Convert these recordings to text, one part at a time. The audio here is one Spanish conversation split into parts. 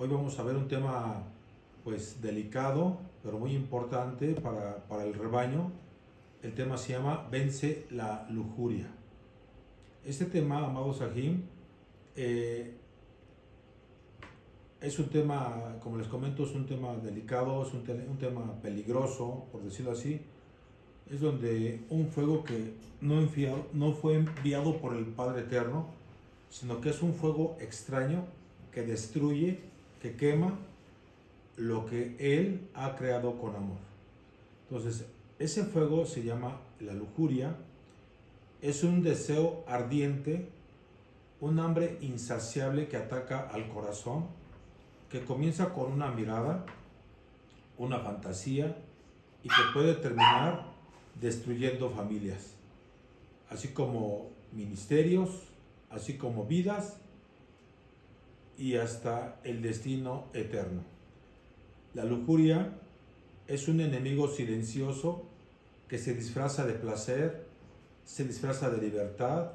Hoy vamos a ver un tema pues delicado, pero muy importante para el rebaño. El tema se llama Vence la lujuria. Este tema, amados Sahim, es un tema, como les comento, es un tema delicado, es un tema peligroso, por decirlo así. Es donde un fuego que no fue enviado por el Padre Eterno, sino que es un fuego extraño que destruye, que quema lo que Él ha creado con amor. Entonces, ese fuego se llama la lujuria, es un deseo ardiente, un hambre insaciable que ataca al corazón, que comienza con una mirada, una fantasía y que puede terminar destruyendo familias, así como ministerios, así como vidas y hasta el destino eterno. La lujuria es un enemigo silencioso que se disfraza de placer, se disfraza de libertad,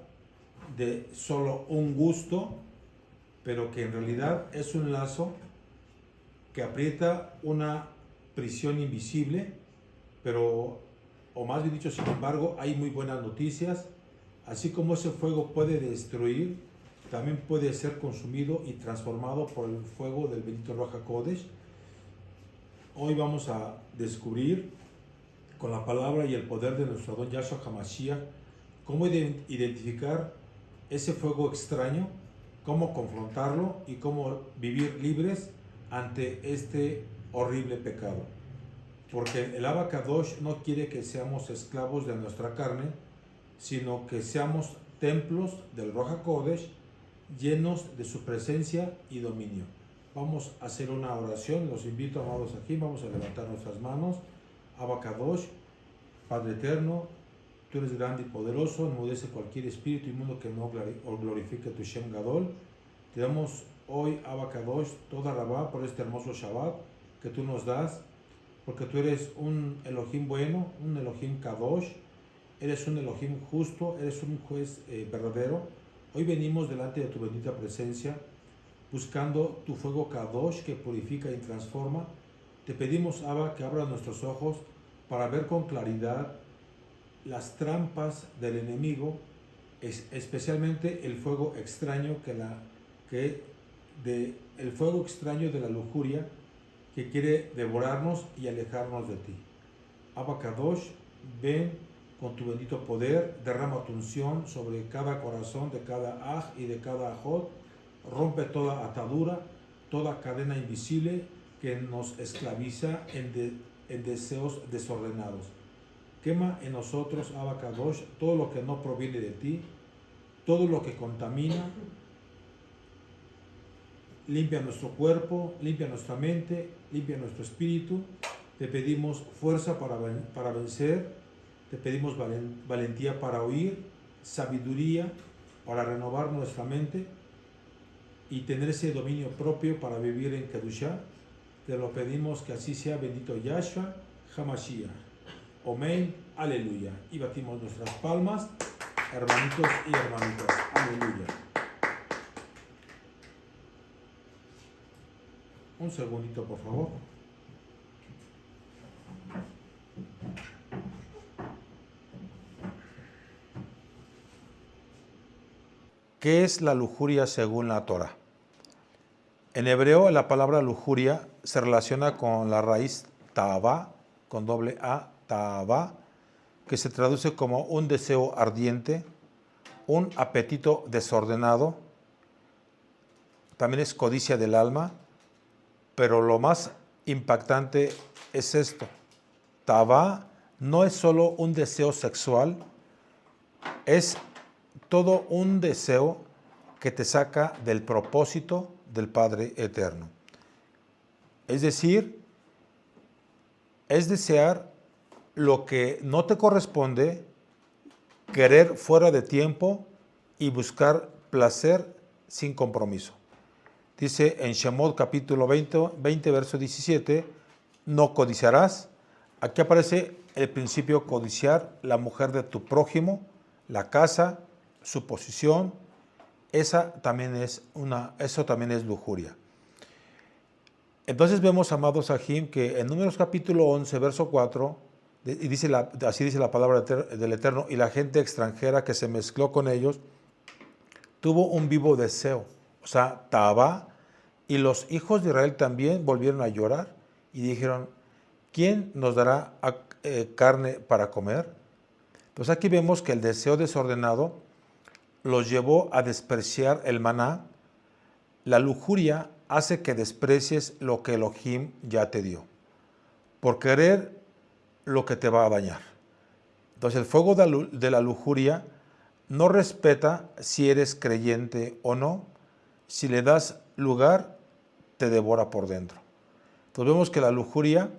de solo un gusto, pero que en realidad es un lazo que aprieta una prisión invisible, pero, o más bien dicho, sin embargo, hay muy buenas noticias. Así como ese fuego puede destruir, también puede ser consumido y transformado por el fuego del bendito Ruach HaKodesh. Hoy vamos a descubrir con la palabra y el poder de nuestro Adón Yahshua HaMashiach cómo identificar ese fuego extraño, cómo confrontarlo y cómo vivir libres ante este horrible pecado. Porque el Abba Kadosh no quiere que seamos esclavos de nuestra carne, sino que seamos templos del Ruach HaKodesh llenos de su presencia y dominio. Vamos a hacer una oración, los invito, amados, aquí, vamos a levantar nuestras manos. Abba Kadosh, Padre Eterno, tú eres grande y poderoso, enmudece cualquier espíritu inmundo que no glorifique tu Shem Gadol. Te damos hoy, Abba Kadosh, toda Rabá por este hermoso Shabbat que tú nos das, porque tú eres un Elohim bueno, un Elohim Kadosh, eres un Elohim justo, eres un juez verdadero. Hoy venimos delante de tu bendita presencia, buscando tu fuego Kadosh que purifica y transforma. Te pedimos, Abba, que abras nuestros ojos para ver con claridad las trampas del enemigo, especialmente el fuego extraño el fuego extraño de la lujuria que quiere devorarnos y alejarnos de ti. Abba Kadosh, ven con tu bendito poder, derrama tu unción sobre cada corazón de cada aj y de cada ajot, rompe toda atadura, toda cadena invisible que nos esclaviza en deseos desordenados. Quema en nosotros, Abba Kadosh, todo lo que no proviene de ti, todo lo que contamina. Limpia nuestro cuerpo, limpia nuestra mente, limpia nuestro espíritu. Te pedimos fuerza para vencer, te pedimos valentía para oír, sabiduría para renovar nuestra mente y tener ese dominio propio para vivir en Kedushá. Te lo pedimos que así sea, bendito Yahshua HaMashiach. Amén, aleluya. Y batimos nuestras palmas, hermanitos y hermanitas. Aleluya. Un segundito, por favor. ¿Qué es la lujuria según la Torah? En hebreo, la palabra lujuria se relaciona con la raíz ta'avá, con doble A, ta'avá, que se traduce como un deseo ardiente, un apetito desordenado, también es codicia del alma, pero lo más impactante es esto. Ta'avá no es solo un deseo sexual, es todo un deseo que te saca del propósito del Padre Eterno. Es decir, es desear lo que no te corresponde, querer fuera de tiempo y buscar placer sin compromiso. Dice en Shemot capítulo 20 verso 17, no codiciarás. Aquí aparece el principio codiciar, la mujer de tu prójimo, la casa, su posición. Eso también es lujuria. Entonces vemos, amados Sahim, que en Números capítulo 11, verso 4, y así dice la palabra del Eterno, y la gente extranjera que se mezcló con ellos tuvo un vivo deseo, o sea, Taabá, y los hijos de Israel también volvieron a llorar y dijeron, ¿quién nos dará carne para comer? Entonces aquí vemos que el deseo desordenado los llevó a despreciar el maná. La lujuria hace que desprecies lo que Elohim ya te dio, por querer lo que te va a dañar. Entonces el fuego de la lujuria no respeta si eres creyente o no. Si le das lugar, te devora por dentro. Entonces vemos que la lujuria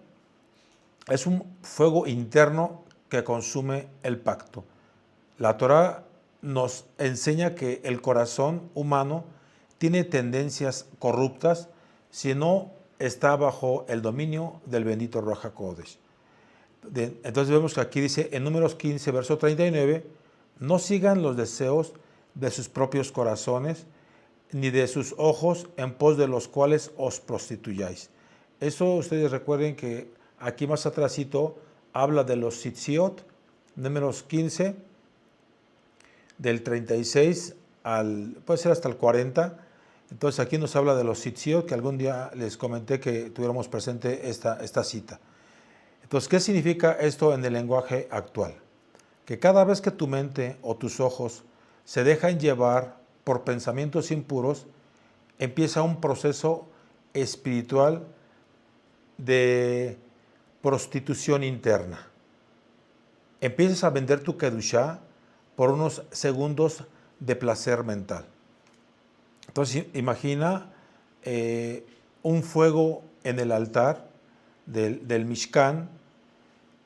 es un fuego interno que consume el pacto. La Torah nos enseña que el corazón humano tiene tendencias corruptas si no está bajo el dominio del bendito Ruach HaKodesh. Entonces vemos que aquí dice en Números 15, verso 39, no sigan los deseos de sus propios corazones, ni de sus ojos en pos de los cuales os prostituyáis. Eso ustedes recuerden que aquí más atrásito habla de los Sitziot, Números 15, del 36 puede ser hasta el 40. Entonces aquí nos habla de los Sitziot, que algún día les comenté que tuviéramos presente esta cita. Entonces, ¿qué significa esto en el lenguaje actual? Que cada vez que tu mente o tus ojos se dejan llevar por pensamientos impuros, empieza un proceso espiritual de prostitución interna. Empiezas a vender tu kedushá por unos segundos de placer mental. Entonces, imagina un fuego en el altar del Mishkan.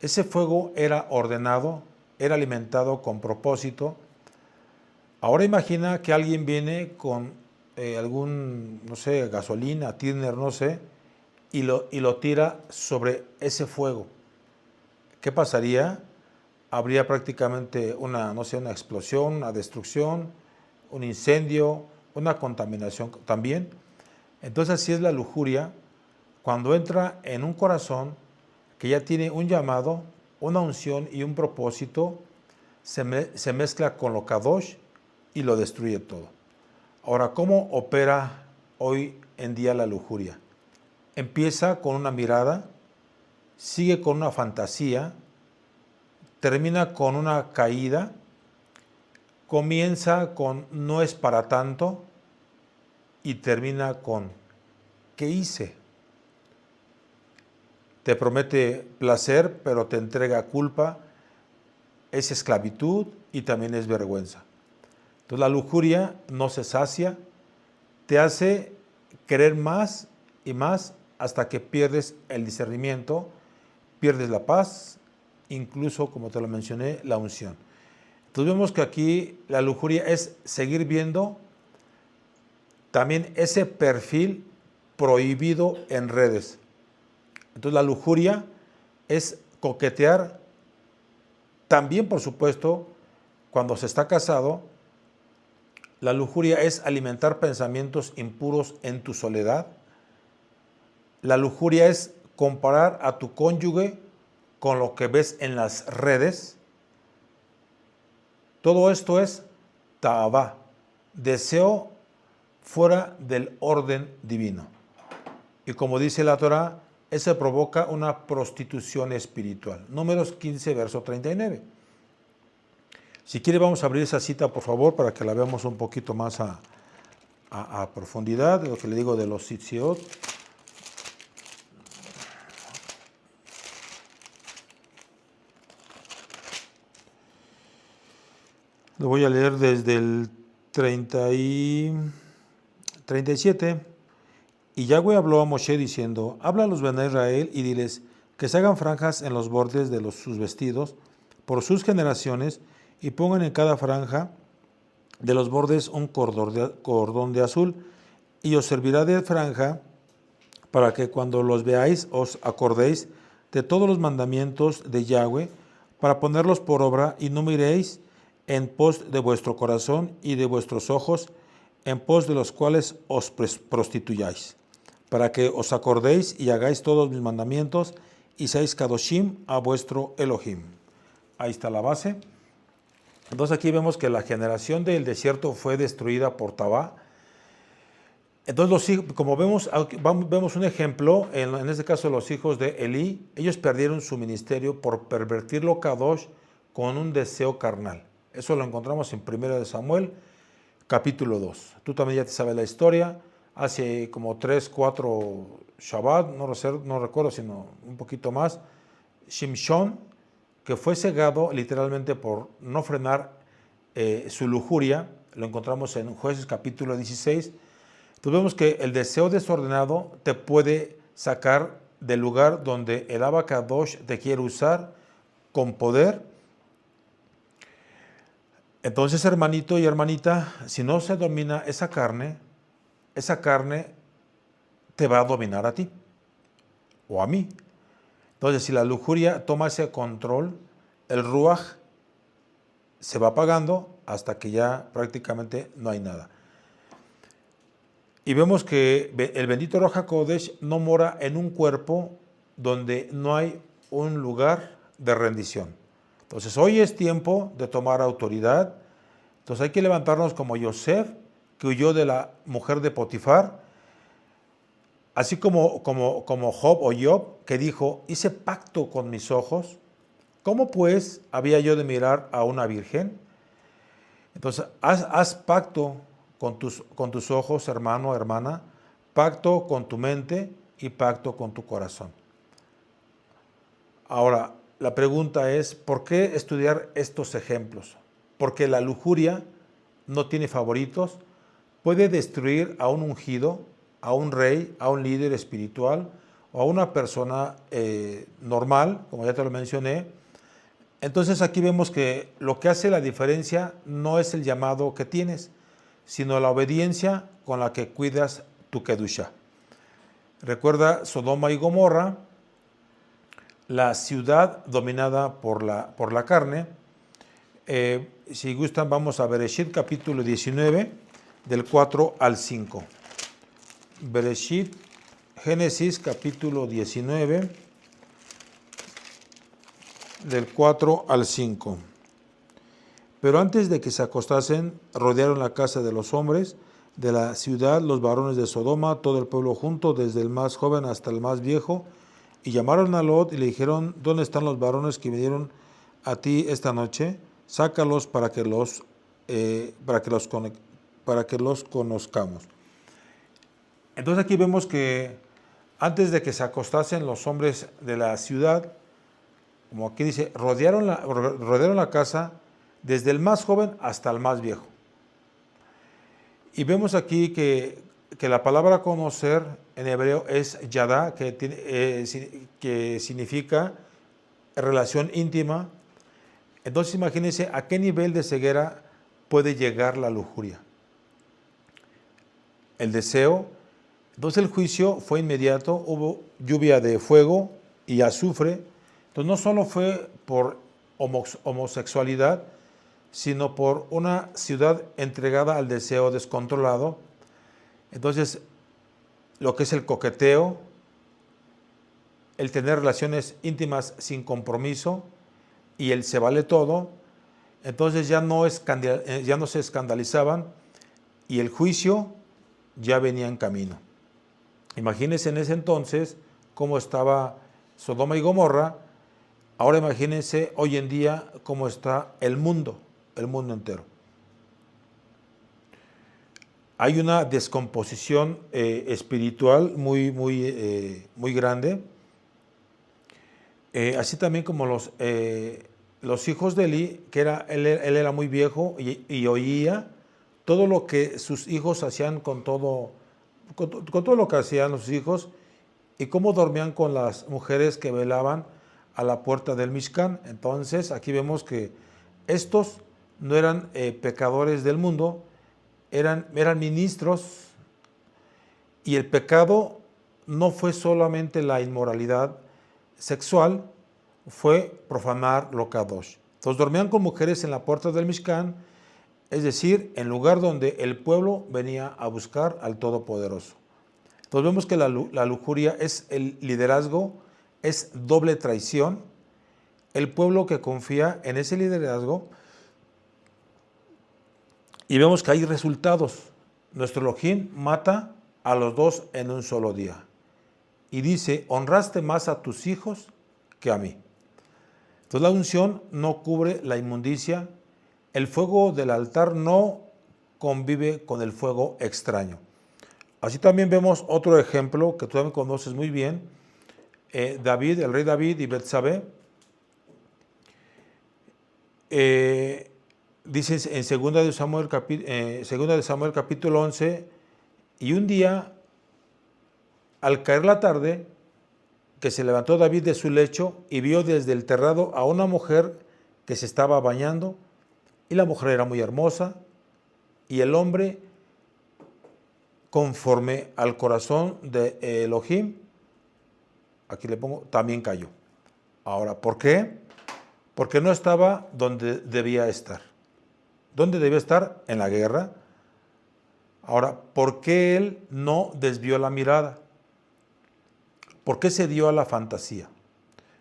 Ese fuego era ordenado, era alimentado con propósito. Ahora imagina que alguien viene con algún, no sé, gasolina, tiner, no sé, y lo tira sobre ese fuego. ¿Qué pasaría? Habría prácticamente una explosión, una destrucción, un incendio, una contaminación también. Entonces así es la lujuria cuando entra en un corazón que ya tiene un llamado, una unción y un propósito, se mezcla con lo kadosh y lo destruye todo. Ahora, ¿cómo opera hoy en día la lujuria? Empieza con una mirada, sigue con una fantasía, termina con una caída, comienza con no es para tanto y termina con ¿qué hice? Te promete placer, pero te entrega culpa, es esclavitud y también es vergüenza. Entonces la lujuria no se sacia, te hace querer más y más hasta que pierdes el discernimiento, pierdes la paz, incluso, como te lo mencioné, la unción. Entonces vemos que aquí la lujuria es seguir viendo también ese perfil prohibido en redes. Entonces la lujuria es coquetear también, por supuesto, cuando se está casado. La lujuria es alimentar pensamientos impuros en tu soledad. La lujuria es comparar a tu cónyuge con lo que ves en las redes. Todo esto es ta'avá, deseo fuera del orden divino. Y como dice la Torah, eso provoca una prostitución espiritual. Números 15, verso 39. Si quiere, vamos a abrir esa cita, por favor, para que la veamos un poquito más a profundidad, de lo que le digo de los Sitziot. Lo voy a leer desde el 37. Y Yahweh habló a Moshe diciendo, habla a los Bnei Israel y diles que se hagan franjas en los bordes de sus vestidos por sus generaciones y pongan en cada franja de los bordes un cordón de azul y os servirá de franja para que cuando los veáis os acordéis de todos los mandamientos de Yahweh para ponerlos por obra y no miréis en pos de vuestro corazón y de vuestros ojos en pos de los cuales os prostituyáis. para que os acordéis y hagáis todos mis mandamientos y seáis Kadoshim a vuestro Elohim. Ahí está la base. Entonces aquí vemos que la generación del desierto fue destruida por Tabá. Entonces, como vemos un ejemplo, en este caso los hijos de Elí, ellos perdieron su ministerio por pervertir lo Kadosh con un deseo carnal. Eso lo encontramos en 1 Samuel, capítulo 2. Tú también ya te sabes la historia. Hace como 3, 4 Shabbat, no recuerdo, sino un poquito más, Shimshon, que fue cegado literalmente por no frenar su lujuria, lo encontramos en Jueces capítulo 16. Entonces vemos que el deseo desordenado te puede sacar del lugar donde el Abacadosh te quiere usar con poder. Entonces, hermanito y hermanita, si no se domina esa carne te va a dominar a ti o a mí. Entonces, si la lujuria toma ese control, el ruaj se va apagando hasta que ya prácticamente no hay nada. Y vemos que el bendito Ruach HaKodesh no mora en un cuerpo donde no hay un lugar de rendición. Entonces, hoy es tiempo de tomar autoridad. Entonces, hay que levantarnos como Yosef, que huyó de la mujer de Potifar, así como Job o Job, que dijo, hice pacto con mis ojos. ¿Cómo pues había yo de mirar a una virgen? Entonces, haz pacto con tus ojos, hermano, hermana, pacto con tu mente y pacto con tu corazón. Ahora, la pregunta es, ¿por qué estudiar estos ejemplos? Porque la lujuria no tiene favoritos, puede destruir a un ungido, a un rey, a un líder espiritual o a una persona normal, como ya te lo mencioné. Entonces aquí vemos que lo que hace la diferencia no es el llamado que tienes, sino la obediencia con la que cuidas tu Kedusha. Recuerda Sodoma y Gomorra, la ciudad dominada por la carne. Si gustan, vamos a Bereshit capítulo 19, del 4 al 5. Bereshit, Génesis capítulo 19, del 4 al 5. Pero antes de que se acostasen, rodearon la casa de los hombres de la ciudad, los varones de Sodoma, todo el pueblo junto, desde el más joven hasta el más viejo, y llamaron a Lot y le dijeron, ¿dónde están los varones que vinieron a ti esta noche? Sácalos para que los conozcamos. Entonces aquí vemos que antes de que se acostasen los hombres de la ciudad, como aquí dice, rodearon la casa desde el más joven hasta el más viejo. Y vemos aquí que la palabra conocer en hebreo es yadá, que significa relación íntima. Entonces imagínense a qué nivel de ceguera puede llegar la lujuria. El deseo. Entonces el juicio fue inmediato, hubo lluvia de fuego y azufre. Entonces no solo fue por homosexualidad, sino por una ciudad entregada al deseo descontrolado. Entonces, lo que es el coqueteo, el tener relaciones íntimas sin compromiso y el se vale todo, entonces ya no se escandalizaban y el juicio ya venía en camino. Imagínense en ese entonces cómo estaba Sodoma y Gomorra. Ahora imagínense hoy en día cómo está el mundo entero. Hay una descomposición espiritual muy grande. Así también como los hijos de Elí, que él era muy viejo y oía todo lo que sus hijos hacían con todo lo que hacían los hijos y cómo dormían con las mujeres que velaban a la puerta del Mishkan. Entonces aquí vemos que estos no eran pecadores del mundo, eran ministros, y el pecado no fue solamente la inmoralidad sexual, fue profanar lo Kadosh. Entonces dormían con mujeres en la puerta del Mishkan, es decir, en lugar donde el pueblo venía a buscar al Todopoderoso. Entonces vemos que la lujuria es el liderazgo, es doble traición. El pueblo que confía en ese liderazgo, y vemos que hay resultados. Nuestro Elohim mata a los dos en un solo día. Y dice, honraste más a tus hijos que a mí. Entonces la unción no cubre la inmundicia. El fuego del altar no convive con el fuego extraño. Así también vemos otro ejemplo que tú también conoces muy bien. David, el rey David y Betsabé. Dice en 2 de Samuel, capítulo 11, y un día, al caer la tarde, que se levantó David de su lecho y vio desde el terrado a una mujer que se estaba bañando, y la mujer era muy hermosa, y el hombre, conforme al corazón de Elohim, aquí le pongo, también cayó. Ahora, ¿por qué? Porque no estaba donde debía estar. ¿Dónde debía estar? En la guerra. Ahora, ¿por qué él no desvió la mirada? ¿Por qué se dio a la fantasía?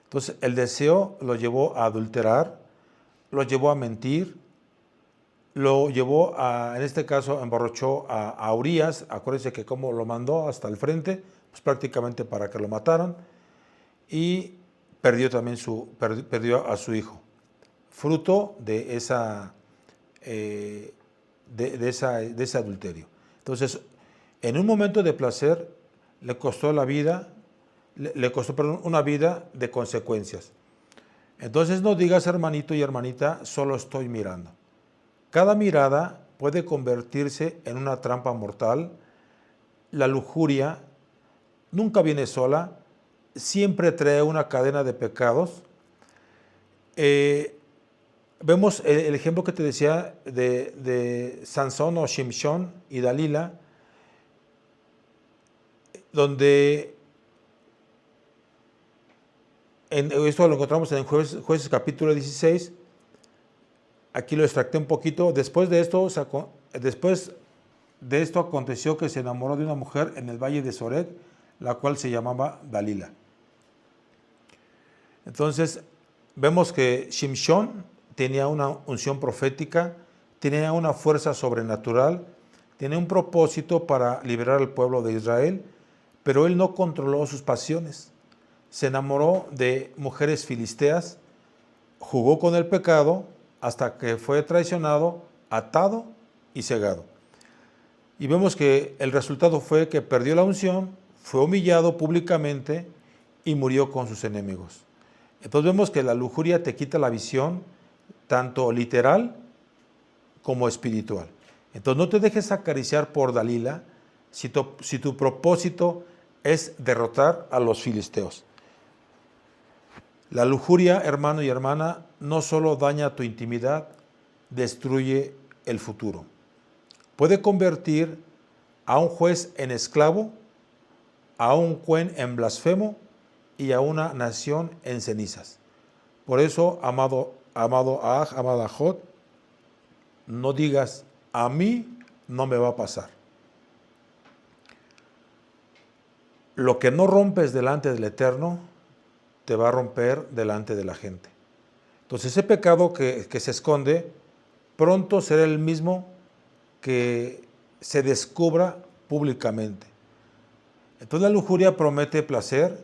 Entonces, el deseo lo llevó a adulterar, lo llevó a mentir, lo llevó a, en este caso, emborrachó a Urías. Acuérdense que como lo mandó hasta el frente, pues prácticamente para que lo mataran, y perdió también perdió a su hijo, fruto de ese adulterio. Entonces, en un momento de placer, le costó la vida, le costó, perdón, una vida de consecuencias. Entonces no digas, hermanito y hermanita, solo estoy mirando. Cada mirada puede convertirse en una trampa mortal. La lujuria nunca viene sola, siempre trae una cadena de pecados. Vemos el ejemplo que te decía de Sansón o Shimshón y Dalila, donde esto lo encontramos en Jueces capítulo 16. Aquí lo extracté un poquito. Después de esto aconteció que se enamoró de una mujer en el valle de Sorek, la cual se llamaba Dalila. Entonces, vemos que Shimshón tenía una unción profética, tenía una fuerza sobrenatural, tenía un propósito para liberar al pueblo de Israel, pero él no controló sus pasiones. Se enamoró de mujeres filisteas, jugó con el pecado hasta que fue traicionado, atado y cegado. Y vemos que el resultado fue que perdió la unción, fue humillado públicamente y murió con sus enemigos. Entonces vemos que la lujuria te quita la visión, tanto literal como espiritual. Entonces no te dejes acariciar por Dalila si tu propósito es derrotar a los filisteos. La lujuria, hermano y hermana, no solo daña tu intimidad, destruye el futuro. Puede convertir a un juez en esclavo, a un juez en blasfemo y a una nación en cenizas. Por eso, amado Aj, amada Jod, no digas, a mí no me va a pasar. Lo que no rompes delante del Eterno, te va a romper delante de la gente. Entonces ese pecado que se esconde, pronto será el mismo que se descubra públicamente. Entonces la lujuria promete placer,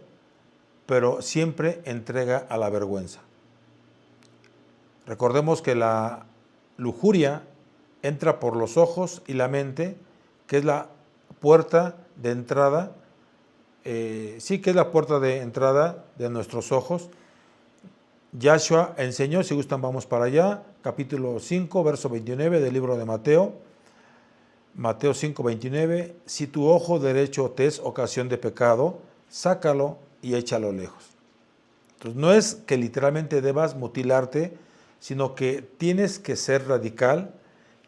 pero siempre entrega a la vergüenza. Recordemos que la lujuria entra por los ojos y la mente, que es la puerta de entrada, que es la puerta de entrada de nuestros ojos. Yahshua enseñó, si gustan vamos para allá, capítulo 5, verso 29 del libro de Mateo. Mateo 5, 29, si tu ojo derecho te es ocasión de pecado, sácalo y échalo lejos. Entonces no es que literalmente debas mutilarte, sino que tienes que ser radical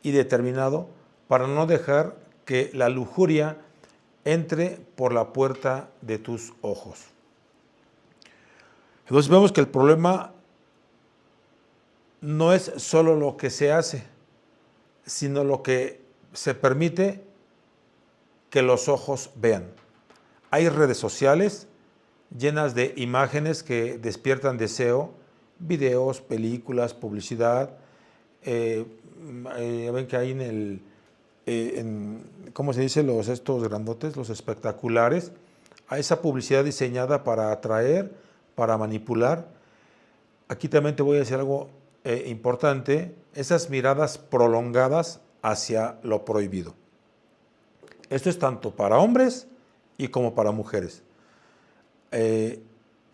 y determinado para no dejar que la lujuria entre por la puerta de tus ojos. Entonces vemos que el problema no es solo lo que se hace, sino lo que se permite que los ojos vean. Hay redes sociales llenas de imágenes que despiertan deseo, videos, películas, publicidad. Ya ven que hay ¿cómo se dice? Estos grandotes, los espectaculares. Hay esa publicidad diseñada para atraer, para manipular. Aquí también te voy a decir algo importante, esas miradas prolongadas hacia lo prohibido. Esto es tanto para hombres y como para mujeres.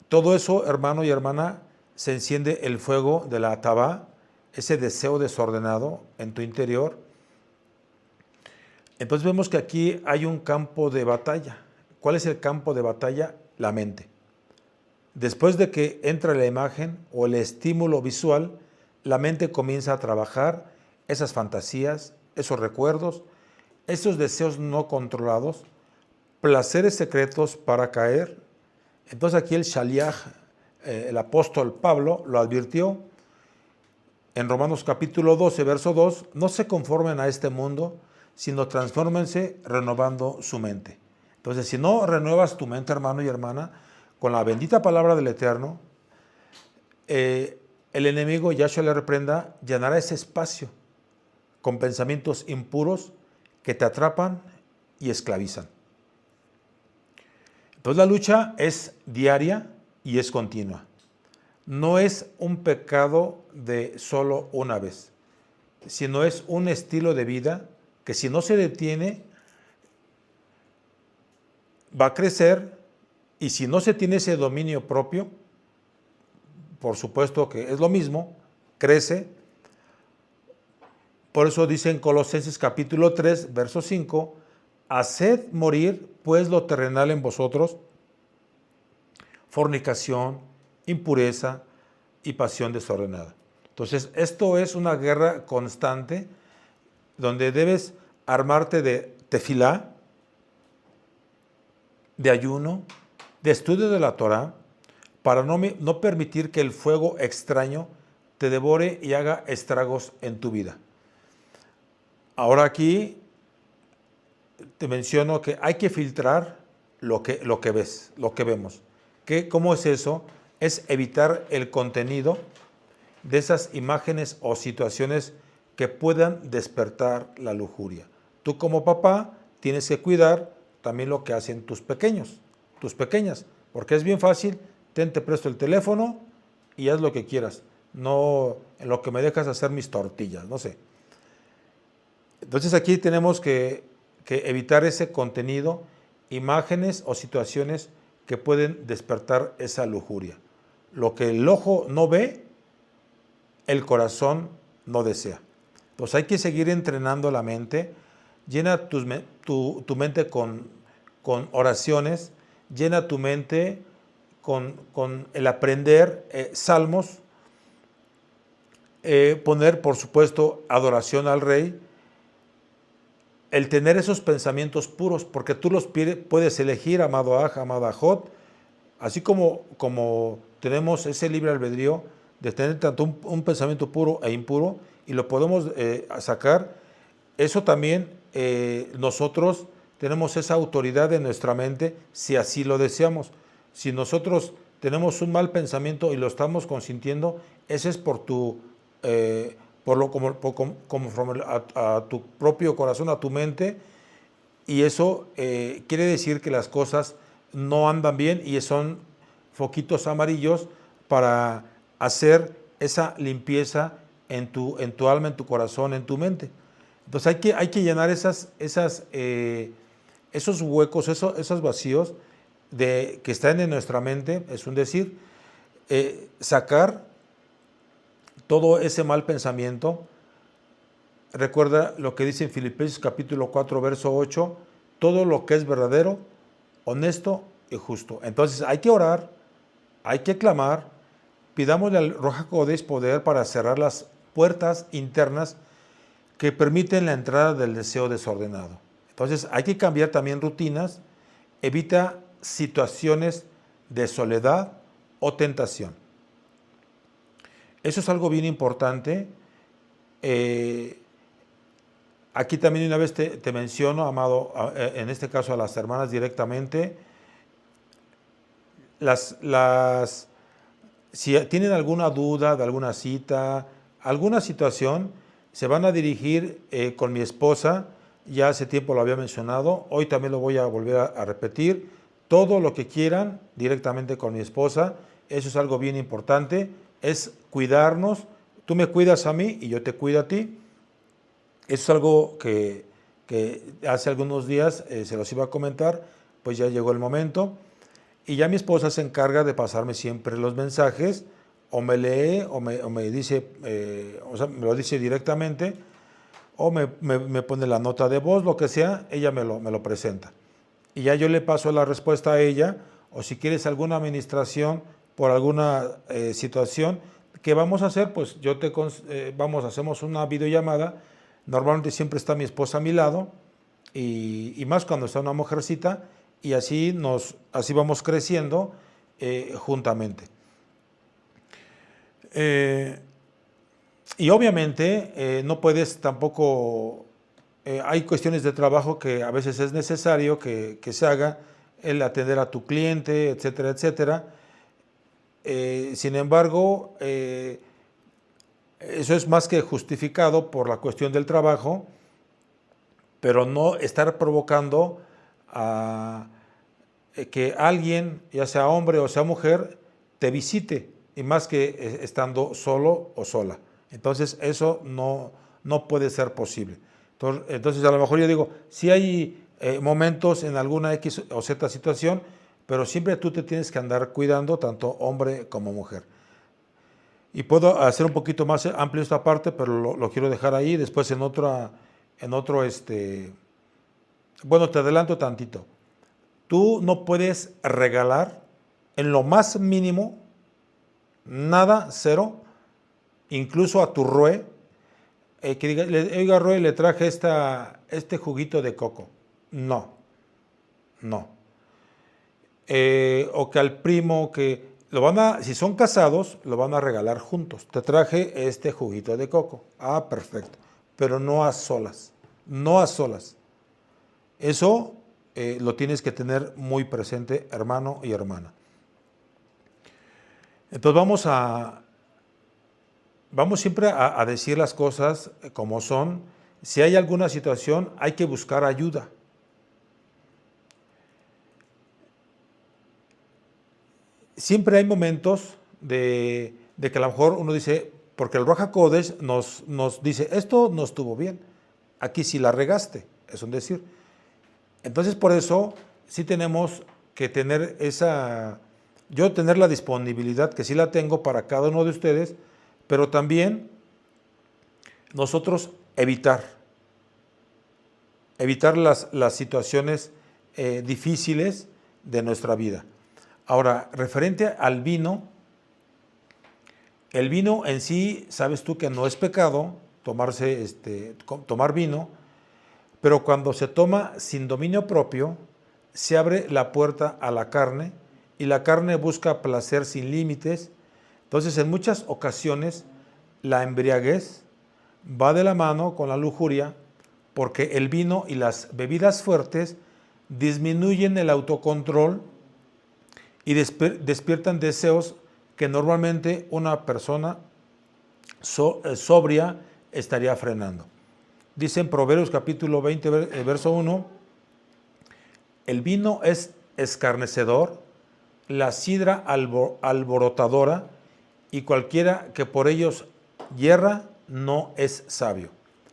Todo eso, hermano y hermana, se enciende el fuego de la atabá, ese deseo desordenado en tu interior. Entonces vemos que aquí hay un campo de batalla. ¿Cuál es el campo de batalla? La mente. Después de que entra la imagen o el estímulo visual, la mente comienza a trabajar esas fantasías, esos recuerdos, esos deseos no controlados, placeres secretos para caer. Entonces aquí el Shaliach, el apóstol Pablo, lo advirtió en Romanos capítulo 12, verso 2, no se conformen a este mundo, sino transfórmense renovando su mente. Entonces, si no renuevas tu mente, hermano y hermana, con la bendita palabra del Eterno, el enemigo, Yahshua le reprenda, llenará ese espacio con pensamientos impuros que te atrapan y esclavizan. Entonces la lucha es diaria y es continua. No es un pecado de solo una vez, sino es un estilo de vida que si no se detiene, va a crecer, y si no se tiene ese dominio propio, por supuesto que es lo mismo, crece. Por eso dice en Colosenses capítulo 3, verso 5, haced morir pues lo terrenal en vosotros, fornicación, impureza y pasión desordenada. Entonces, esto es una guerra constante donde debes armarte de tefilá, de ayuno, de estudio de la Torah, para no permitir que el fuego extraño te devore y haga estragos en tu vida. Ahora aquí te menciono que hay que filtrar lo que ves, lo que vemos. ¿Cómo es eso? Es evitar el contenido de esas imágenes o situaciones que puedan despertar la lujuria. Tú como papá tienes que cuidar también lo que hacen tus pequeños, tus pequeñas, porque es bien fácil, te presto el teléfono y haz lo que quieras, no en lo que me dejas hacer mis tortillas, no sé. Entonces aquí tenemos que evitar ese contenido, imágenes o situaciones que pueden despertar esa lujuria. Lo que el ojo no ve, el corazón no desea. Pues hay que seguir entrenando la mente. Llena tu mente con oraciones, llena tu mente con el aprender salmos, poner, por supuesto, adoración al Rey, el tener esos pensamientos puros, porque tú los puedes elegir, amado Aj, amada Jot, así como tenemos ese libre albedrío de tener tanto un pensamiento puro e impuro, y lo podemos sacar. Eso también nosotros tenemos esa autoridad en nuestra mente si así lo deseamos. Si nosotros tenemos un mal pensamiento y lo estamos consintiendo, ese es por tu a tu propio corazón, a tu mente, y eso quiere decir que las cosas no andan bien y son foquitos amarillos para hacer esa limpieza en tu alma, en tu corazón, en tu mente. Entonces hay que llenar esos huecos, esos vacíos que están en nuestra mente, es un decir, sacar todo ese mal pensamiento. Recuerda lo que dice en Filipenses capítulo 4, verso 8, todo lo que es verdadero, honesto y justo. Entonces hay que orar, hay que clamar, pidámosle al Ruach HaKodesh poder para cerrar las puertas internas que permiten la entrada del deseo desordenado. Entonces hay que cambiar también rutinas, evita situaciones de soledad o tentación. Eso es algo bien importante. Aquí también una vez te menciono, amado, en este caso a las hermanas directamente, si tienen alguna duda de alguna cita, alguna situación, se van a dirigir con mi esposa. Ya hace tiempo lo había mencionado, hoy también lo voy a volver a repetir. Todo lo que quieran directamente con mi esposa, eso es algo bien importante, es cuidarnos. Tú me cuidas a mí y yo te cuido a ti. Eso es algo que hace algunos días se los iba a comentar, pues ya llegó el momento. Y ya mi esposa se encarga de pasarme siempre los mensajes, o me lee, o me dice, o sea, me lo dice directamente, o me pone la nota de voz, lo que sea, ella me lo presenta. Y ya yo le paso la respuesta a ella, o si quieres alguna administración por alguna situación, ¿qué vamos a hacer? Pues hacemos una videollamada. Normalmente siempre está mi esposa a mi lado, y más cuando está una mujercita, y así vamos creciendo juntamente. Y obviamente no puedes tampoco, hay cuestiones de trabajo que a veces es necesario que se haga, el atender a tu cliente, etcétera, etcétera. Sin embargo, eso es más que justificado por la cuestión del trabajo, pero no estar provocando a que alguien, ya sea hombre o sea mujer, te visite, y más que estando solo o sola. Entonces eso no puede ser posible. Entonces a lo mejor yo digo, sí hay momentos en alguna X o Z situación, pero siempre tú te tienes que andar cuidando, tanto hombre como mujer. Y puedo hacer un poquito más amplio esta parte, pero lo quiero dejar ahí. Después bueno, te adelanto tantito. Tú no puedes regalar en lo más mínimo, nada, cero, incluso a tu Rue, que diga, oiga Rue, le traje este juguito de coco. No. O que al primo que si son casados, lo van a regalar juntos. Te traje este juguito de coco. Ah, perfecto. Pero no a solas. No a solas. Eso lo tienes que tener muy presente, hermano y hermana. Entonces vamos siempre a decir las cosas como son. Si hay alguna situación, hay que buscar ayuda. Siempre hay momentos de que a lo mejor uno dice, porque el Ruach HaKodesh nos dice, esto no estuvo bien, aquí sí la regaste, es un decir. Entonces por eso sí tenemos que tener tener la disponibilidad, que sí la tengo para cada uno de ustedes, pero también nosotros evitar las situaciones difíciles de nuestra vida. Ahora, referente al vino, el vino en sí, sabes tú que no es pecado tomar vino, pero cuando se toma sin dominio propio, se abre la puerta a la carne, y la carne busca placer sin límites. Entonces, en muchas ocasiones, la embriaguez va de la mano con la lujuria, porque el vino y las bebidas fuertes disminuyen el autocontrol y despiertan deseos que normalmente una persona sobria estaría frenando. Dice en Proverbios capítulo 20, verso 1, el vino es escarnecedor, la sidra alborotadora, y cualquiera que por ellos yerra no es sabio.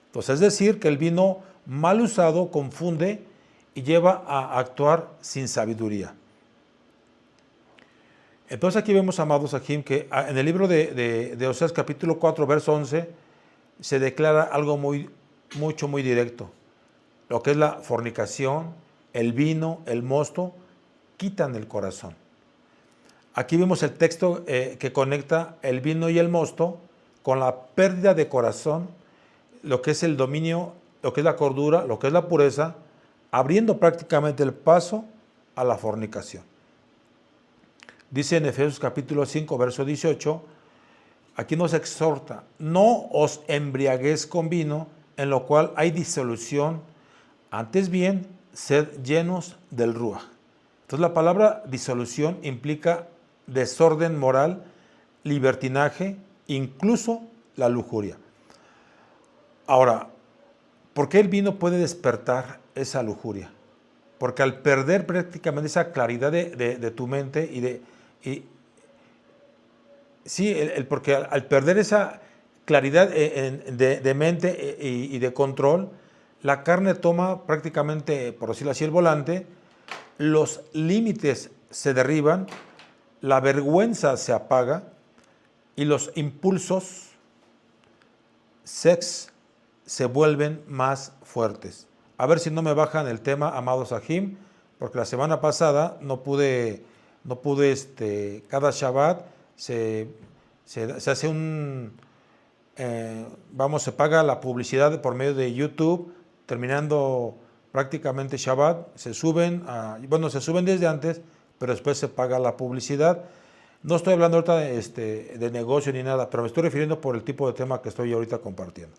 Entonces, es decir, que el vino mal usado confunde y lleva a actuar sin sabiduría. Entonces aquí vemos, amados Ajim, que en el libro de Oseas capítulo 4, verso 11, se declara algo muy directo. Lo que es la fornicación, el vino, el mosto, quitan el corazón. Aquí vemos el texto que conecta el vino y el mosto con la pérdida de corazón, lo que es el dominio, lo que es la cordura, lo que es la pureza, abriendo prácticamente el paso a la fornicación. Dice en Efesios capítulo 5, verso 18, aquí nos exhorta, no os embriaguéis con vino, en lo cual hay disolución, antes bien, sed llenos del Ruach. Entonces la palabra disolución implica desorden moral, libertinaje, incluso la lujuria. Ahora, ¿por qué el vino puede despertar esa lujuria? Porque al perder prácticamente esa claridad de tu mente porque al perder esa claridad de mente y de control, la carne toma prácticamente, por decirlo así, el volante, los límites se derriban, la vergüenza se apaga y los impulsos se vuelven más fuertes. A ver si no me bajan el tema, amados Sahim, porque la semana pasada no pude cada Shabbat se hace se paga la publicidad por medio de YouTube, terminando prácticamente Shabbat, se suben desde antes, pero después se paga la publicidad. No estoy hablando ahorita de negocio ni nada, pero me estoy refiriendo por el tipo de tema que estoy ahorita compartiendo.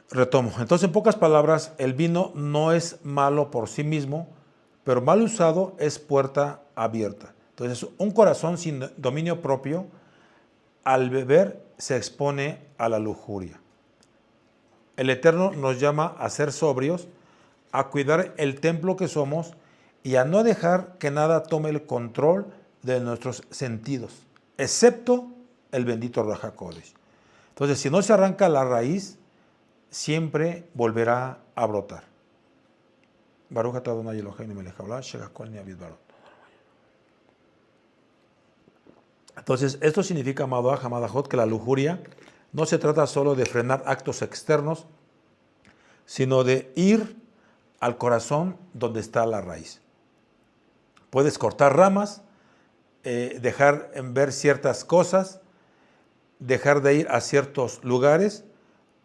Retomo. Entonces, en pocas palabras, el vino no es malo por sí mismo, pero mal usado es puerta abierta. Entonces, un corazón sin dominio propio, al beber, se expone a la lujuria. El Eterno nos llama a ser sobrios, a cuidar el templo que somos y a no dejar que nada tome el control de nuestros sentidos, excepto el bendito Ruach HaKodesh. Entonces, si no se arranca la raíz, siempre volverá a brotar. Baruch atah Adonai Eloheinu melech haolam, shehakol nהיה bidbaro. Entonces, esto significa, amado Aj, amada Jot, que la lujuria no se trata solo de frenar actos externos, sino de ir al corazón donde está la raíz. Puedes cortar ramas, dejar ver ciertas cosas, dejar de ir a ciertos lugares,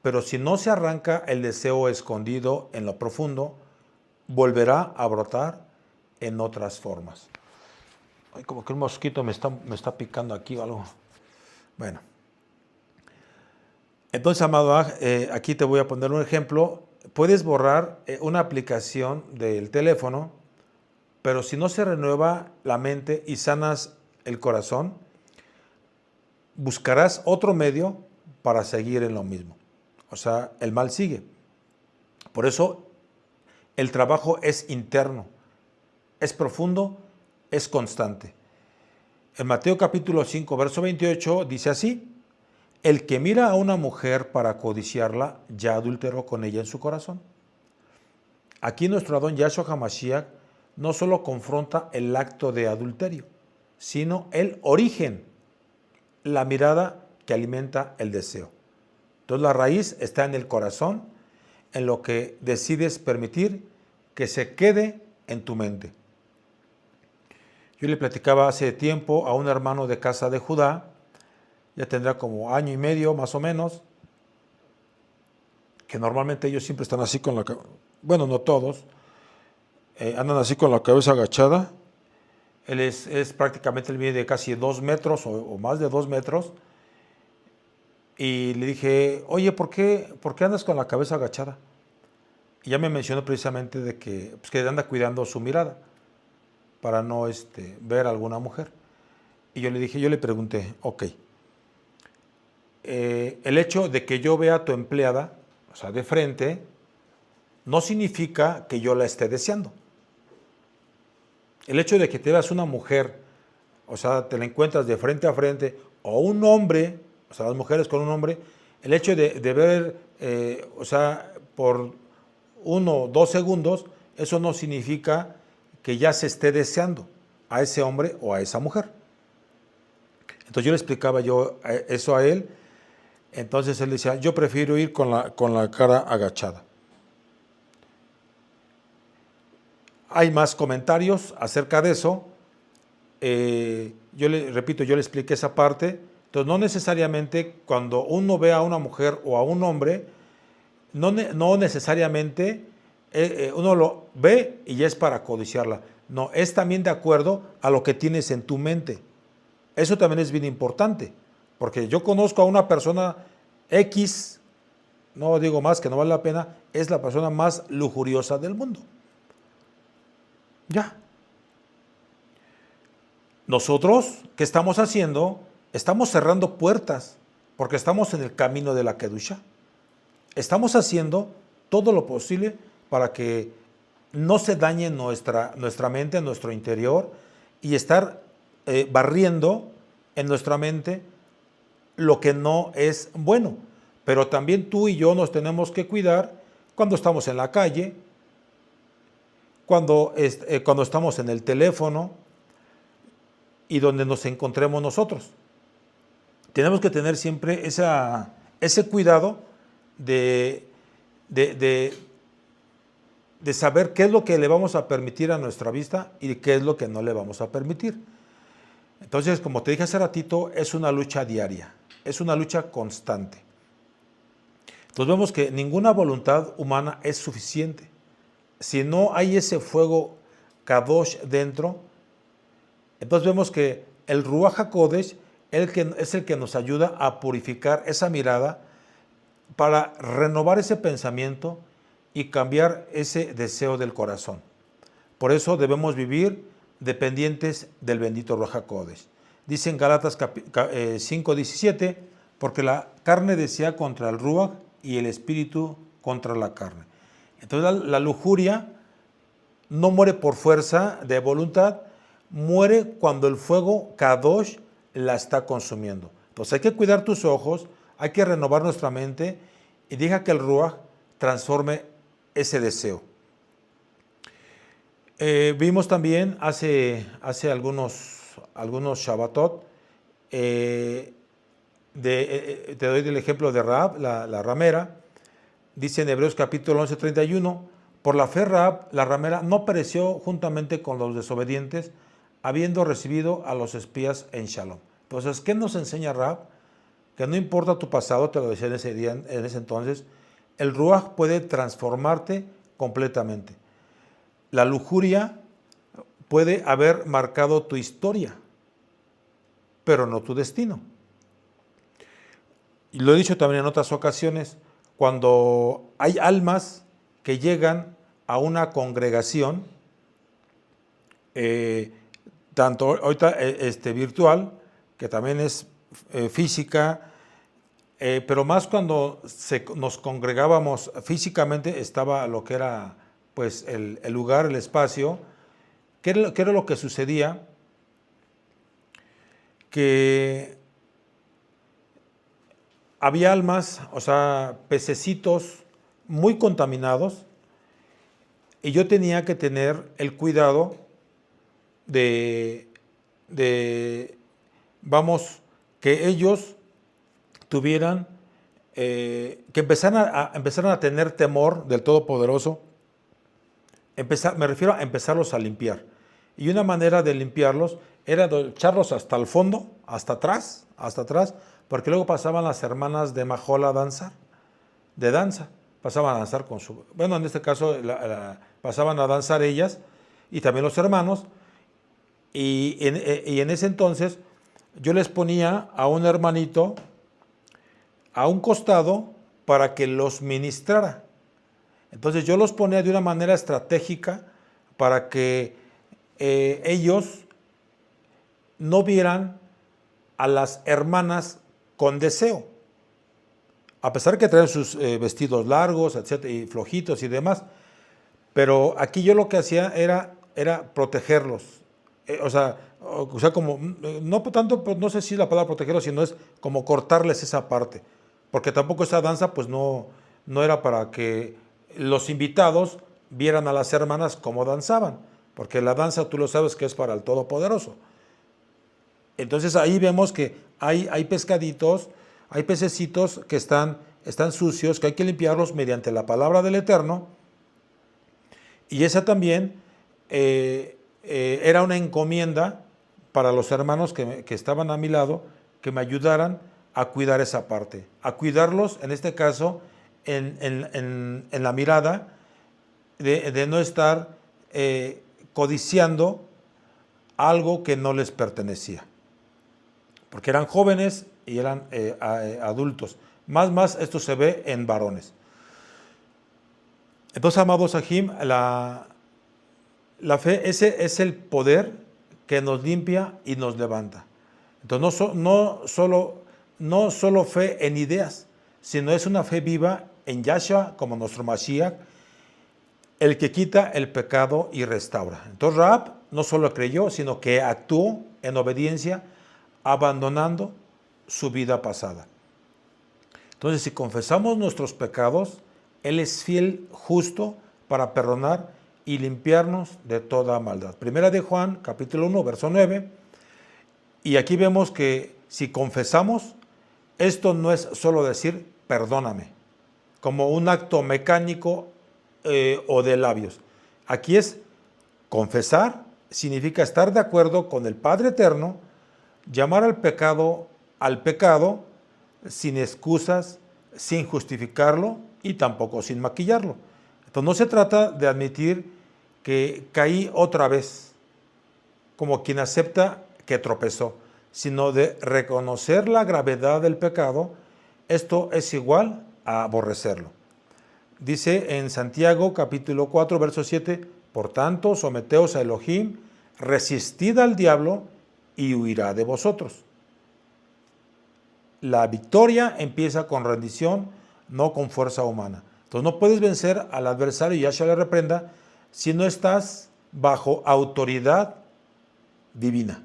pero si no se arranca el deseo escondido en lo profundo, volverá a brotar en otras formas. Ay, como que un mosquito me está picando aquí o algo. Bueno. Entonces, amado Aj, aquí te voy a poner un ejemplo. Puedes borrar una aplicación del teléfono, pero si no se renueva la mente y sanas el corazón, buscarás otro medio para seguir en lo mismo. O sea, el mal sigue. Por eso, el trabajo es interno, es profundo, es constante. En Mateo capítulo 5, verso 28, dice así: el que mira a una mujer para codiciarla, ya adulteró con ella en su corazón. Aquí nuestro Adón Yahshua HaMashiach no solo confronta el acto de adulterio, sino el origen, la mirada que alimenta el deseo. Entonces la raíz está en el corazón, en lo que decides permitir que se quede en tu mente. Yo le platicaba hace tiempo a un hermano de casa de Judá, ya tendrá como año y medio más o menos, que normalmente ellos siempre están así con la cabeza, bueno, no todos, andan así con la cabeza agachada. Él es prácticamente, él mide de casi 2 metros o más de 2 metros. Y le dije, oye, ¿por qué andas con la cabeza agachada? Y ya me mencionó precisamente de que anda cuidando su mirada para no ver a alguna mujer. Y yo le pregunté, ok, el hecho de que yo vea a tu empleada, o sea, de frente, no significa que yo la esté deseando. El hecho de que te veas una mujer, o sea, te la encuentras de frente a frente, o un hombre, o sea, las mujeres con un hombre, el hecho de ver, o sea, por 1 o 2 segundos, eso no significa que ya se esté deseando a ese hombre o a esa mujer. Entonces yo le explicaba eso a él. Entonces él decía, yo prefiero ir con la cara agachada. Hay más comentarios acerca de eso. Yo le expliqué esa parte. Entonces no necesariamente cuando uno ve a una mujer o a un hombre, no necesariamente uno lo ve y ya es para codiciarla. No, es también de acuerdo a lo que tienes en tu mente. Eso también es bien importante, porque yo conozco a una persona X, no digo más que no vale la pena, es la persona más lujuriosa del mundo. Ya. Nosotros, ¿qué estamos haciendo? Estamos cerrando puertas porque estamos en el camino de la Kedusha. Estamos haciendo todo lo posible para que no se dañe nuestra mente, nuestro interior, y estar barriendo en nuestra mente lo que no es bueno. Pero también tú y yo nos tenemos que cuidar cuando estamos en la calle, cuando estamos en el teléfono y donde nos encontremos nosotros. Tenemos que tener siempre ese cuidado de, de, de, de saber qué es lo que le vamos a permitir a nuestra vista y qué es lo que no le vamos a permitir. Entonces, como te dije hace ratito, es una lucha diaria, es una lucha constante. Entonces vemos que ninguna voluntad humana es suficiente. Si no hay ese fuego Kadosh dentro, entonces vemos que el Ruach HaKodesh es el que nos ayuda a purificar esa mirada para renovar ese pensamiento y cambiar ese deseo del corazón. Por eso debemos vivir dependientes del bendito Ruach HaKodesh. Dice en Gálatas 5:17, porque la carne desea contra el Ruach y el espíritu contra la carne. Entonces la lujuria no muere por fuerza de voluntad, muere cuando el fuego Kadosh la está consumiendo. Entonces hay que cuidar tus ojos, hay que renovar nuestra mente y deja que el Ruach transforme ese deseo. Vimos también hace algunos Shabbatot, te doy el ejemplo de Rahab, la ramera. Dice en Hebreos capítulo 11:31, por la fe Rahab, la ramera, no pereció juntamente con los desobedientes, habiendo recibido a los espías en Shalom. Entonces, ¿qué nos enseña Rahab? Que no importa tu pasado, te lo decía en ese día, en ese entonces, el Ruach puede transformarte completamente. La lujuria puede haber marcado tu historia, pero no tu destino. Y lo he dicho también en otras ocasiones, cuando hay almas que llegan a una congregación, tanto ahorita virtual, que también es física, pero más cuando nos congregábamos físicamente, estaba lo que era pues el lugar, el espacio. ¿Qué era lo que sucedía? Que había almas, o sea, pececitos muy contaminados, y yo tenía que tener el cuidado vamos, que ellos tuvieran, que empezaran a tener temor del Todopoderoso. Me refiero a empezarlos a limpiar. Y una manera de limpiarlos era de echarlos hasta el fondo, hasta atrás, porque luego pasaban las hermanas de Mahol a danzar, de danza. Pasaban a danzar con su... Bueno, en este caso pasaban a danzar ellas y también los hermanos. Y en ese entonces yo les ponía a un hermanito a un costado para que los ministrara. Entonces yo los ponía de una manera estratégica para que ellos no vieran a las hermanas con deseo. A pesar que traen sus vestidos largos, etcétera, y flojitos y demás, pero aquí yo lo que hacía era protegerlos. O sea, como, no tanto, pues no sé si la palabra protegerlos, sino es como cortarles esa parte. Porque tampoco esa danza, pues no era para que los invitados vieran a las hermanas cómo danzaban. Porque la danza, tú lo sabes que es para el Todopoderoso. Entonces ahí vemos que hay pescaditos, hay pececitos que están sucios, que hay que limpiarlos mediante la palabra del Eterno. Y esa también era una encomienda para los hermanos que estaban a mi lado, que me ayudaran a cuidar esa parte, a cuidarlos, en este caso, en la mirada, de no estar codiciando algo que no les pertenecía. Porque eran jóvenes y eran adultos. Más esto se ve en varones. Entonces, amados Sahim, La fe, ese es el poder que nos limpia y nos levanta. Entonces, no solo fe en ideas, sino es una fe viva en Yahshua como nuestro Mashiach, el que quita el pecado y restaura. Entonces Rahab no solo creyó, sino que actuó en obediencia, abandonando su vida pasada. Entonces, si confesamos nuestros pecados, Él es fiel, justo, para perdonar y limpiarnos de toda maldad. Primera de Juan, capítulo 1, verso 9. Y aquí vemos que si confesamos, esto no es solo decir perdóname, como un acto mecánico o de labios. Aquí es confesar, significa estar de acuerdo con el Padre Eterno, llamar al pecado sin excusas, sin justificarlo y tampoco sin maquillarlo. Entonces no se trata de admitir que caí otra vez, como quien acepta que tropezó, sino de reconocer la gravedad del pecado. Esto es igual a aborrecerlo. Dice en Santiago capítulo 4, verso 7, por tanto, someteos a Elohim, resistid al diablo y huirá de vosotros. La victoria empieza con rendición, no con fuerza humana. Entonces no puedes vencer al adversario, y Yahshua le reprenda, si no estás bajo autoridad divina.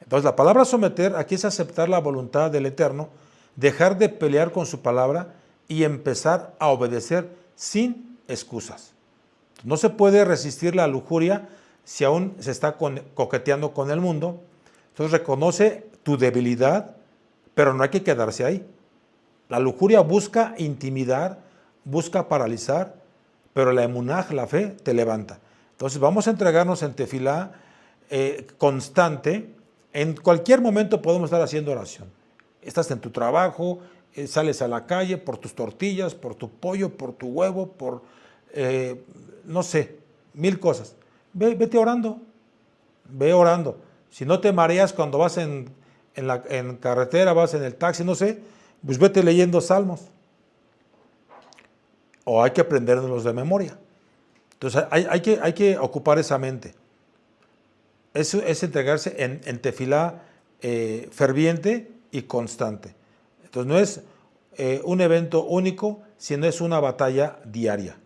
Entonces la palabra someter aquí es aceptar la voluntad del Eterno, dejar de pelear con su palabra y empezar a obedecer sin excusas. No se puede resistir la lujuria si aún se está coqueteando con el mundo. Entonces reconoce tu debilidad, pero no hay que quedarse ahí. La lujuria busca intimidar, busca paralizar, pero la emunaj, la fe, te levanta. Entonces vamos a entregarnos en tefilá constante. En cualquier momento podemos estar haciendo oración. Estás en tu trabajo, sales a la calle por tus tortillas, por tu pollo, por tu huevo, por, no sé, 1000 cosas. Vete orando, ve orando. Si no te mareas cuando vas en carretera, vas en el taxi, no sé, pues vete leyendo salmos. O hay que aprenderlos de memoria. Entonces hay que ocupar esa mente. Eso es entregarse en tefilá ferviente y constante. Entonces no es un evento único, sino es una batalla diaria.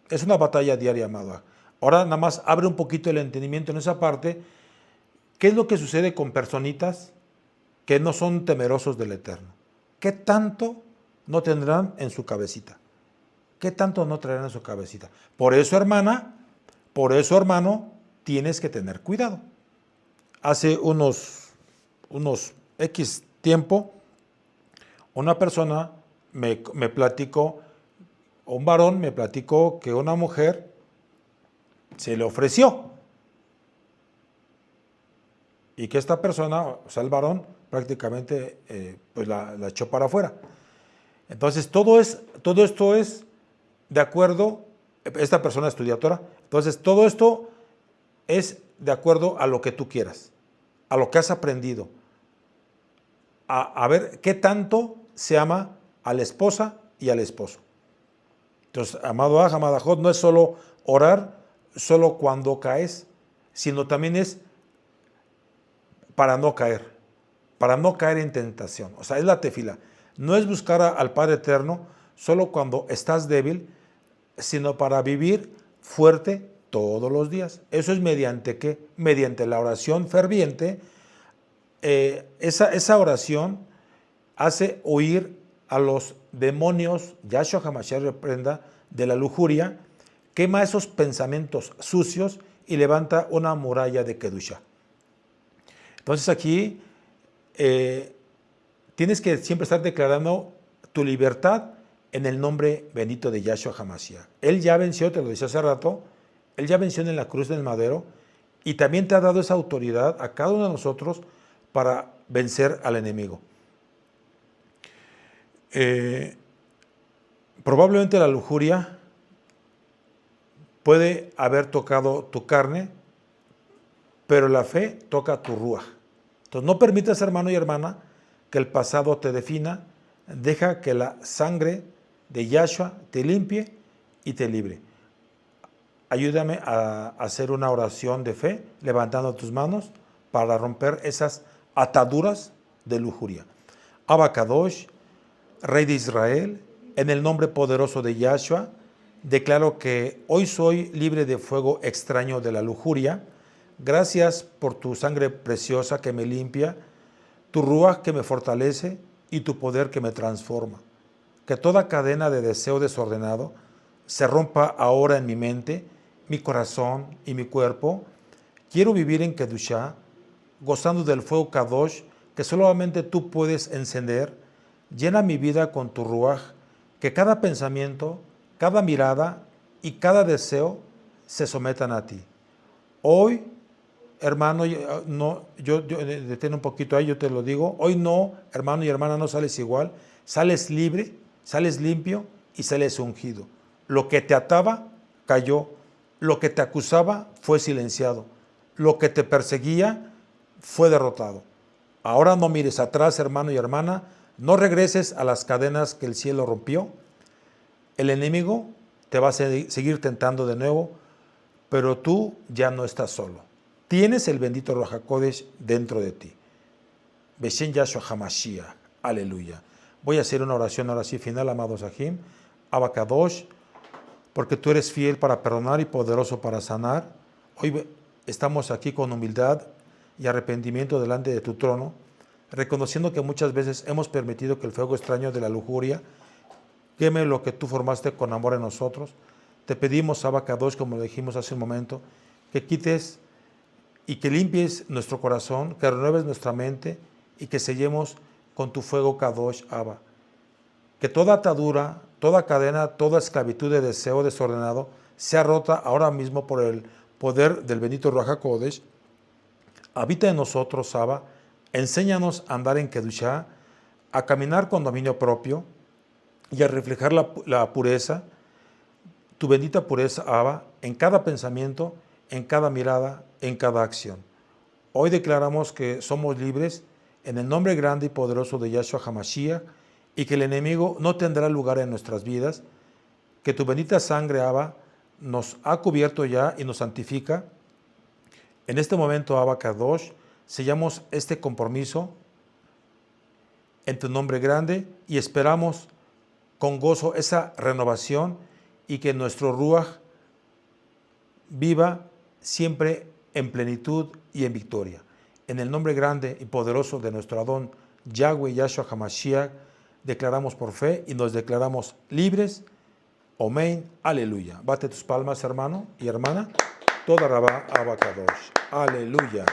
Es una batalla diaria, amado. Ahora nada más abre un poquito el entendimiento en esa parte. ¿Qué es lo que sucede con personitas que no son temerosos del Eterno? ¿Qué tanto no tendrán en su cabecita? ¿Qué tanto no traerán en su cabecita? Por eso, hermana, por eso, hermano, tienes que tener cuidado. Hace unos X tiempo, una persona me platicó, un varón me platicó que una mujer se le ofreció y que esta persona, o sea, el varón, prácticamente pues la echó para afuera. Entonces, todo esto es de acuerdo, esta persona estudiadora, entonces todo esto es de acuerdo a lo que tú quieras, a lo que has aprendido, a ver qué tanto se ama a la esposa y al esposo. Entonces, amado Aj, amada Jod, no es solo orar solo cuando caes, sino también es para no caer en tentación. O sea, es la tefila. No es buscar al Padre Eterno solo cuando estás débil, sino para vivir fuerte todos los días. Eso es mediante ¿qué? Mediante la oración ferviente. Esa oración hace huir a los demonios, Yahshua HaMashiach reprenda, de la lujuria, quema esos pensamientos sucios y levanta una muralla de Kedusha. Entonces aquí tienes que siempre estar declarando tu libertad en el nombre bendito de Yahshua HaMashiach. Él ya venció, te lo decía hace rato, Él ya venció en la cruz del madero y también te ha dado esa autoridad a cada uno de nosotros para vencer al enemigo. Probablemente la lujuria puede haber tocado tu carne, pero la fe toca tu ruaj. Entonces no permitas, hermano y hermana, que el pasado te defina. Deja que la sangre de Yahshua te limpie y te libre. ayúdame a hacer una oración de fe, levantando tus manos para romper esas ataduras de lujuria. Abba Kadosh, Rey de Israel, en el nombre poderoso de Yahshua, declaro que hoy soy libre de fuego extraño de la lujuria. Gracias por tu sangre preciosa que me limpia, tu ruaj que me fortalece y tu poder que me transforma. Que toda cadena de deseo desordenado se rompa ahora en mi mente, mi corazón y mi cuerpo. Quiero vivir en Kedushá, gozando del fuego Kadosh que solamente tú puedes encender. Llena mi vida con tu ruaj, que cada pensamiento, cada mirada y cada deseo se sometan a ti. Hoy, hermano, yo detén un poquito ahí, yo te lo digo. Hoy no, hermano y hermana, no sales igual. Sales libre, sales limpio y sales ungido. Lo que te ataba, cayó. Lo que te acusaba, fue silenciado. Lo que te perseguía, fue derrotado. Ahora no mires atrás, hermano y hermana. No regreses a las cadenas que el cielo rompió. El enemigo te va a seguir tentando de nuevo, pero tú ya no estás solo. Tienes el bendito Ruach HaKodesh dentro de ti. Beshen Yahshua HaMashiach. Aleluya. Voy a hacer una oración ahora sí final, amados Sahim. Abba Kadosh, porque tú eres fiel para perdonar y poderoso para sanar. Hoy estamos aquí con humildad y arrepentimiento delante de tu trono, reconociendo que muchas veces hemos permitido que el fuego extraño de la lujuria queme lo que tú formaste con amor en nosotros. Te pedimos, Abba Kadosh, como lo dijimos hace un momento, que quites y que limpies nuestro corazón, que renueves nuestra mente y que sellemos con tu fuego Kadosh, Abba. Que toda atadura, toda cadena, toda esclavitud de deseo desordenado sea rota ahora mismo por el poder del bendito Ruach HaKodesh. Habita en nosotros, Abba. Enséñanos a andar en Kedushá, a caminar con dominio propio y a reflejar la pureza, tu bendita pureza, Abba, en cada pensamiento, en cada mirada, en cada acción. Hoy declaramos que somos libres en el nombre grande y poderoso de Yahshua HaMashiach y que el enemigo no tendrá lugar en nuestras vidas, que tu bendita sangre, Abba, nos ha cubierto ya y nos santifica. En este momento, Abba Kadosh, sellamos este compromiso en tu nombre grande y esperamos con gozo esa renovación y que nuestro Ruach viva siempre en plenitud y en victoria. En el nombre grande y poderoso de nuestro Adón, Yahweh Yahshua HaMashiach, declaramos por fe y nos declaramos libres. Amén. Aleluya. Bate tus palmas, hermano y hermana. Toda Rabá Abba Kadosh. Aleluya.